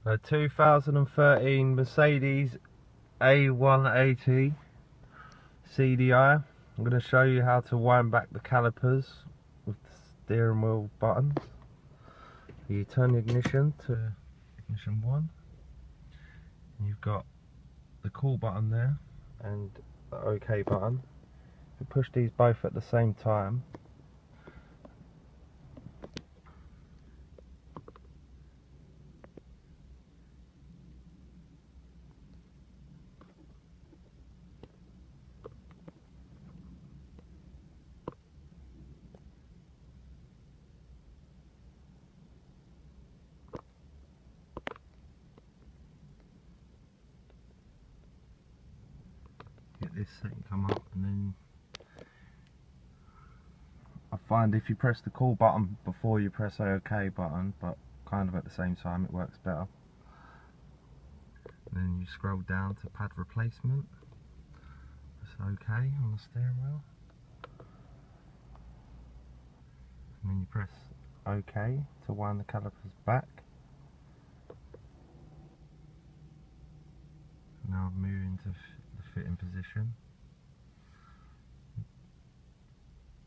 A 2013 Mercedes A180 CDI. I'm going to show you how to wind back the calipers with the steering wheel buttons. You turn the ignition to ignition 1, and you've got the call button there and the OK button. If you push these both at the same time, get this setting come up, and then I find if you press the call button before you press the OK button, but kind of at the same time, it works better. And then you scroll down to pad replacement. It's OK on the steering wheel. And then you press OK to wind the calipers back. Now I've moved into the fitting position.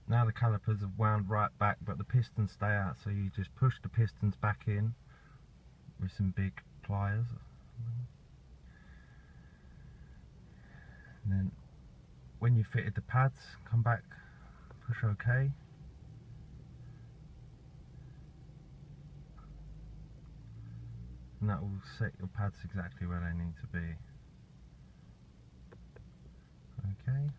Now the calipers have wound right back, but the pistons stay out, so you just push the pistons back in with some big pliers. And then when you fitted the pads, come back, push OK. And that will set your pads exactly where they need to be. Okay.